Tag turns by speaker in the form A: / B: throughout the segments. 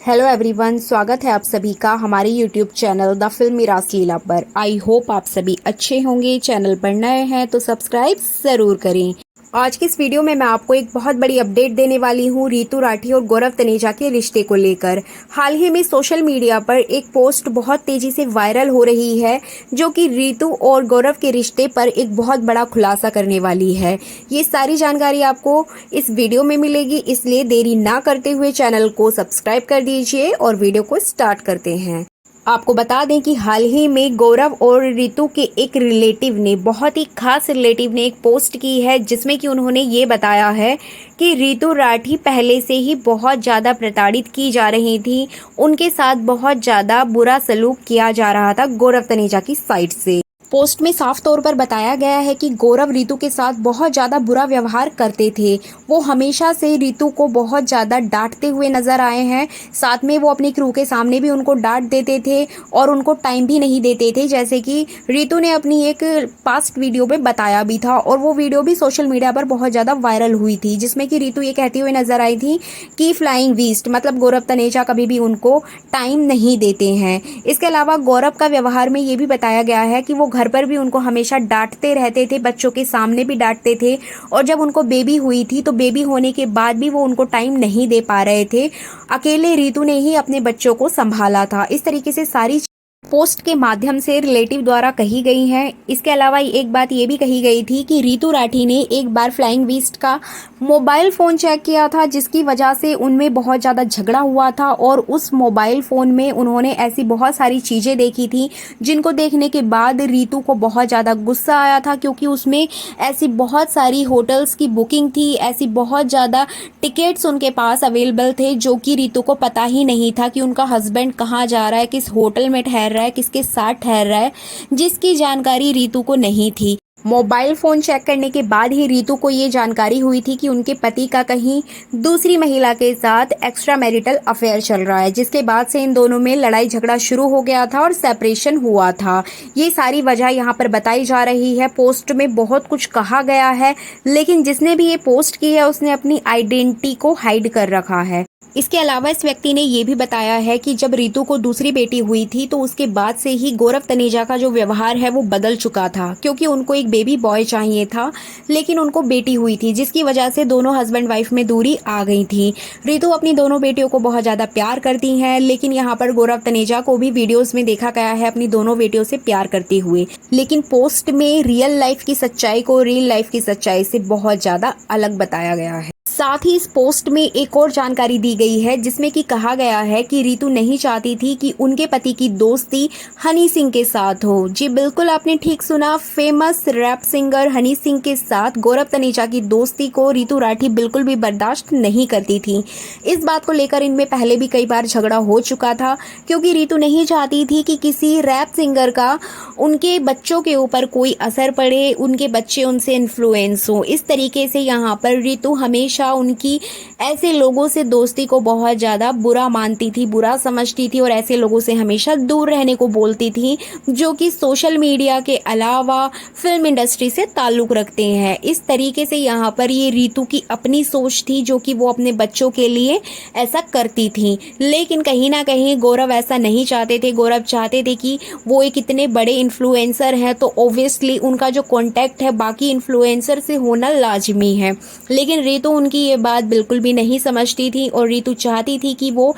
A: Hello everyone, स्वागत है आप सभी का हमारे यूट्यूब चैनल द फिल्मी रासलीला पर। आई होप आप सभी अच्छे होंगे। चैनल पर नए हैं तो सब्सक्राइब ज़रूर करें। आज की इस वीडियो में मैं आपको एक बहुत बड़ी अपडेट देने वाली हूँ रितु राठी और गौरव तनेजा के रिश्ते को लेकर। हाल ही में सोशल मीडिया पर एक पोस्ट बहुत तेजी से वायरल हो रही है जो कि रितु और गौरव के रिश्ते पर एक बहुत बड़ा खुलासा करने वाली है। ये सारी जानकारी आपको इस वीडियो में मिलेगी, इसलिए देरी ना करते हुए चैनल को सब्सक्राइब कर दीजिए और वीडियो को स्टार्ट करते हैं। आपको बता दें कि हाल ही में गौरव और रितु के एक रिलेटिव ने, बहुत ही खास रिलेटिव ने एक पोस्ट की है जिसमें कि उन्होंने ये बताया है कि रितु राठी पहले से ही बहुत ज़्यादा प्रताड़ित की जा रही थी। उनके साथ बहुत ज़्यादा बुरा सलूक किया जा रहा था गौरव तनेजा की साइड से। पोस्ट में साफ तौर पर बताया गया है कि गौरव रितु के साथ बहुत ज़्यादा बुरा व्यवहार करते थे। वो हमेशा से रितु को बहुत ज़्यादा डांटते हुए नजर आए हैं। साथ में वो अपनी क्रू के सामने भी उनको डांट देते थे और उनको टाइम भी नहीं देते थे, जैसे कि रितु ने अपनी एक पास्ट वीडियो में बताया भी था। और वो वीडियो भी सोशल मीडिया पर बहुत ज़्यादा वायरल हुई थी, जिसमें कि रितु ये कहती हुई नजर आई थी कि फ्लाइंग बीस्ट मतलब गौरव तनेजा कभी भी उनको टाइम नहीं देते हैं। इसके अलावा गौरव का व्यवहार में ये भी बताया गया है कि वो घर पर भी उनको हमेशा डांटते रहते थे, बच्चों के सामने भी डांटते थे। और जब उनको बेबी हुई थी तो बेबी होने के बाद भी वो उनको टाइम नहीं दे पा रहे थे। अकेले रितु ने ही अपने बच्चों को संभाला था। इस तरीके से सारी पोस्ट के माध्यम से रिलेटिव द्वारा कही गई हैं। इसके अलावा एक बात ये भी कही गई थी कि रितु राठी ने एक बार फ्लाइंग बीस्ट का मोबाइल फ़ोन चेक किया था, जिसकी वजह से उनमें बहुत ज़्यादा झगड़ा हुआ था। और उस मोबाइल फ़ोन में उन्होंने ऐसी बहुत सारी चीज़ें देखी थी जिनको देखने के बाद रितु को बहुत ज़्यादा गुस्सा आया था, क्योंकि उसमें ऐसी बहुत सारी होटल्स की बुकिंग थी, ऐसी बहुत ज़्यादा टिकट्स उनके पास अवेलेबल थे जो कि रितु को पता ही नहीं था कि उनका हस्बैंड कहाँ जा रहा है, किस होटल में ठहर रहा है, किसके साथ ठहर रहा है, जिसकी जानकारी रितु को नहीं थी। मोबाइल फ़ोन चेक करने के बाद ही रितु को ये जानकारी हुई थी कि उनके पति का कहीं दूसरी महिला के साथ एक्स्ट्रा मैरिटल अफेयर चल रहा है, जिसके बाद से इन दोनों में लड़ाई झगड़ा शुरू हो गया था और सेपरेशन हुआ था। ये सारी वजह यहाँ पर बताई जा रही है। पोस्ट में बहुत कुछ कहा गया है, लेकिन जिसने भी ये पोस्ट की है उसने अपनी आइडेंटिटी को हाइड कर रखा है। इसके अलावा इस व्यक्ति ने ये भी बताया है कि जब रितु को दूसरी बेटी हुई थी तो उसके बाद से ही गौरव तनेजा का जो व्यवहार है वो बदल चुका था, क्योंकि उनको एक बेबी बॉय चाहिए था लेकिन उनको बेटी हुई थी, जिसकी वजह से दोनों हस्बैंड वाइफ में दूरी आ गई थी। रितु अपनी दोनों बेटियों को बहुत ज़्यादा प्यार करती हैं, लेकिन यहाँ पर गौरव तनेजा को भी वीडियोज़ में देखा गया है अपनी दोनों बेटियों से प्यार करते हुए। लेकिन पोस्ट में रियल लाइफ की सच्चाई को रियल लाइफ की सच्चाई से बहुत ज़्यादा अलग बताया गया है। साथ ही इस पोस्ट में एक और जानकारी दी गई है जिसमें कि कहा गया है कि रितु नहीं चाहती थी कि उनके पति की दोस्ती हनी सिंह के साथ हो। जी बिल्कुल, आपने ठीक सुना, famous rap singer Honey Singh के साथ गौरव तनेजा की दोस्ती को रितु राठी बिल्कुल भी बर्दाश्त नहीं करती थी। इस बात को लेकर इनमें पहले भी कई बार झगड़ा हो चुका था, क्योंकि रितु नहीं चाहती थी कि किसी रैप सिंगर का उनके बच्चों के ऊपर कोई असर पड़े, उनके बच्चे उनसे इन्फ्लुएंस हो। इस तरीके से यहाँ पर रितु हमेशा उनकी ऐसे लोगों से दोस्ती को बहुत ज़्यादा बुरा मानती थी, बुरा समझती थी और ऐसे लोगों से हमेशा दूर रहने को बोलती थी जो कि सोशल मीडिया के अलावा फिल्म इंडस्ट्री से ताल्लुक़ रखते हैं। इस तरीके से यहाँ पर ये रितु की अपनी सोच थी जो कि वो अपने बच्चों के लिए ऐसा करती थी। लेकिन कहीं ना कहीं गौरव ऐसा नहीं चाहते थे। गौरव चाहते थे कि वो एक इतने बड़े इन्फ्लुएंसर हैं तो ओब्वियसली उनका जो कॉन्टैक्ट है बाकी इन्फ्लुएंसर से होना लाजमी है। लेकिन रितु उनकी ये बात बिल्कुल भी नहीं समझती थी और रितु चाहती थी कि वो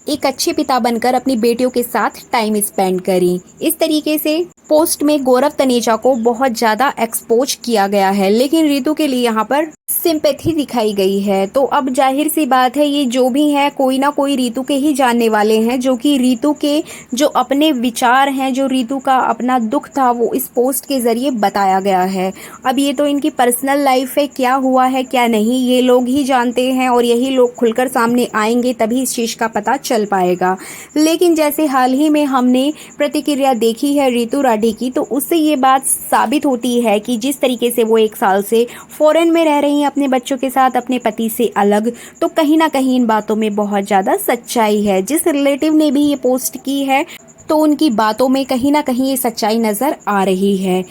A: एक अच्छे पिता बनकर अपनी बेटियों के साथ टाइम स्पेंड करें। इस तरीके से पोस्ट में गौरव तनेजा को बहुत ज़्यादा एक्सपोज किया गया है, लेकिन रितु के लिए यहाँ पर सिंपैथी दिखाई गई है। तो अब जाहिर सी बात है, ये जो भी है कोई ना कोई रितु के ही जानने वाले हैं, जो कि रितु के जो अपने विचार हैं, जो रितु का अपना दुख था वो इस पोस्ट के ज़रिए बताया गया है। अब ये तो इनकी पर्सनल लाइफ है, क्या हुआ है क्या नहीं ये लोग ही जानते हैं और यही लोग खुलकर सामने आएंगे तभी इस चीज़ का पता चल पाएगा। लेकिन जैसे हाल ही में हमने प्रतिक्रिया देखी है रितु राठी की, तो उससे ये बात साबित होती है कि जिस तरीके से वो 1 साल से फॉरेन में रह रही हैं अपने बच्चों के साथ, अपने पति से अलग, तो कहीं ना कहीं इन बातों में बहुत ज़्यादा सच्चाई है। जिस रिलेटिव ने भी ये पोस्ट की है तो उनकी बातों में कहीं ना कहीं ये सच्चाई नज़र आ रही है।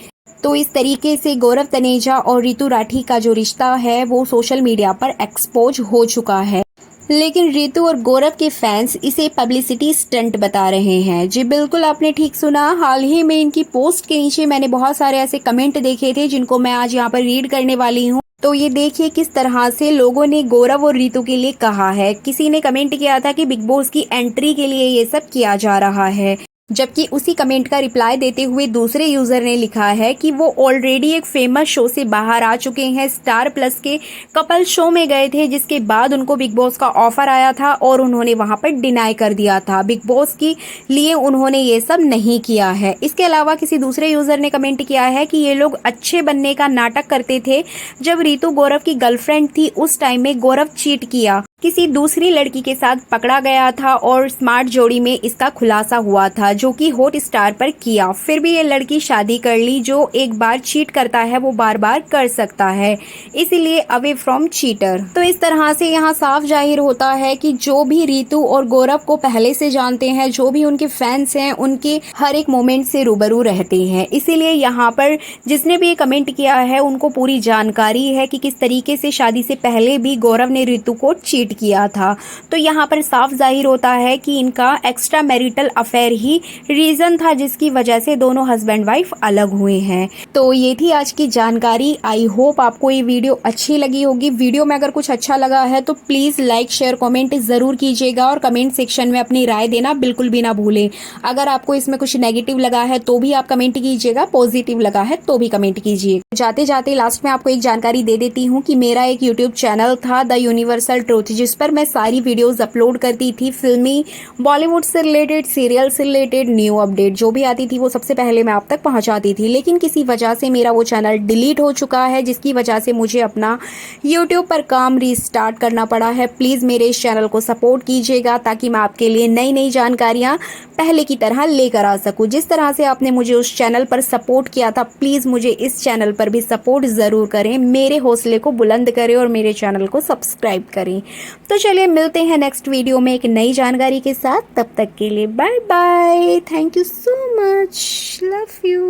A: तो इस तरीके से गौरव तनेजा और रितु राठी का जो रिश्ता है वो सोशल मीडिया पर एक्सपोज हो चुका है। लेकिन रितु और गौरव के फैंस इसे पब्लिसिटी स्टंट बता रहे हैं। जी बिल्कुल, आपने ठीक सुना। हाल ही में इनकी पोस्ट के नीचे मैंने बहुत सारे ऐसे कमेंट देखे थे जिनको मैं आज यहाँ पर रीड करने वाली हूँ। तो ये देखिए किस तरह से लोगों ने गौरव और रितु के लिए कहा है। किसी ने कमेंट किया था कि बिग बॉस की एंट्री के लिए ये सब किया जा रहा है, जबकि उसी कमेंट का रिप्लाई देते हुए दूसरे यूजर ने लिखा है कि वो ऑलरेडी एक फेमस शो से बाहर आ चुके हैं। स्टार प्लस के कपल शो में गए थे, जिसके बाद उनको बिग बॉस का ऑफर आया था और उन्होंने वहां पर डिनाई कर दिया था। बिग बॉस के लिए उन्होंने ये सब नहीं किया है। इसके अलावा किसी दूसरे यूजर ने कमेंट किया है कि ये लोग अच्छे बनने का नाटक करते थे। जब रितु गौरव की गर्लफ्रेंड थी उस टाइम में गौरव चीट किया, किसी दूसरी लड़की के साथ पकड़ा गया था और स्मार्ट जोड़ी में इसका खुलासा हुआ था, जो कि हॉट स्टार पर किया। फिर भी ये लड़की शादी कर ली। जो एक बार चीट करता है वो बार बार कर सकता है, इसीलिए अवे फ्रॉम चीटर। तो इस तरह से यहाँ साफ जाहिर होता है कि जो भी रितु और गौरव को पहले से जानते हैं, जो भी उनके फैंस हैं, उनके हर एक मोमेंट से रूबरू रहते हैं। इसीलिए यहाँ पर जिसने भी ये कमेंट किया है उनको पूरी जानकारी है कि किस तरीके से शादी से पहले भी गौरव ने रितु को चीट किया था। तो यहाँ पर साफ जाहिर होता है कि इनका एक्स्ट्रा मैरिटल अफेयर ही रीजन था जिसकी वजह से दोनों हस्बैंड वाइफ अलग हुए हैं। तो ये थी आज की जानकारी। आई होप आपको ये वीडियो अच्छी लगी होगी। वीडियो में अगर कुछ अच्छा लगा है तो प्लीज लाइक शेयर कमेंट जरूर कीजिएगा और कमेंट सेक्शन में अपनी राय देना बिल्कुल भी ना भूलें। अगर आपको इसमें कुछ नेगेटिव लगा है तो भी आप कमेंट कीजिएगा, पॉजिटिव लगा है तो भी कमेंट कीजिए। जाते जाते लास्ट में आपको एक जानकारी दे देती हूँ कि मेरा एक यूट्यूब चैनल था द यूनिवर्सल ट्रूथ, जिस पर मैं सारी वीडियोस अपलोड करती थी। फिल्मी, बॉलीवुड से रिलेटेड, सीरियल से रिलेटेड, न्यू अपडेट जो भी आती थी वो सबसे पहले मैं आप तक पहुंचाती थी। लेकिन किसी वजह से मेरा वो चैनल डिलीट हो चुका है, जिसकी वजह से मुझे अपना यूट्यूब पर काम रीस्टार्ट करना पड़ा है। प्लीज़ मेरे इस चैनल को सपोर्ट कीजिएगा ताकि मैं आपके लिए नई नई जानकारियाँ पहले की तरह लेकर आ सकूँ। जिस तरह से आपने मुझे उस चैनल पर सपोर्ट किया था, प्लीज़ मुझे इस चैनल पर भी सपोर्ट ज़रूर करें। मेरे हौसले को बुलंद करें और मेरे चैनल को सब्सक्राइब करें। तो चलिए मिलते हैं नेक्स्ट वीडियो में एक नई जानकारी के साथ। तब तक के लिए bye bye. Thank you so much. Love you.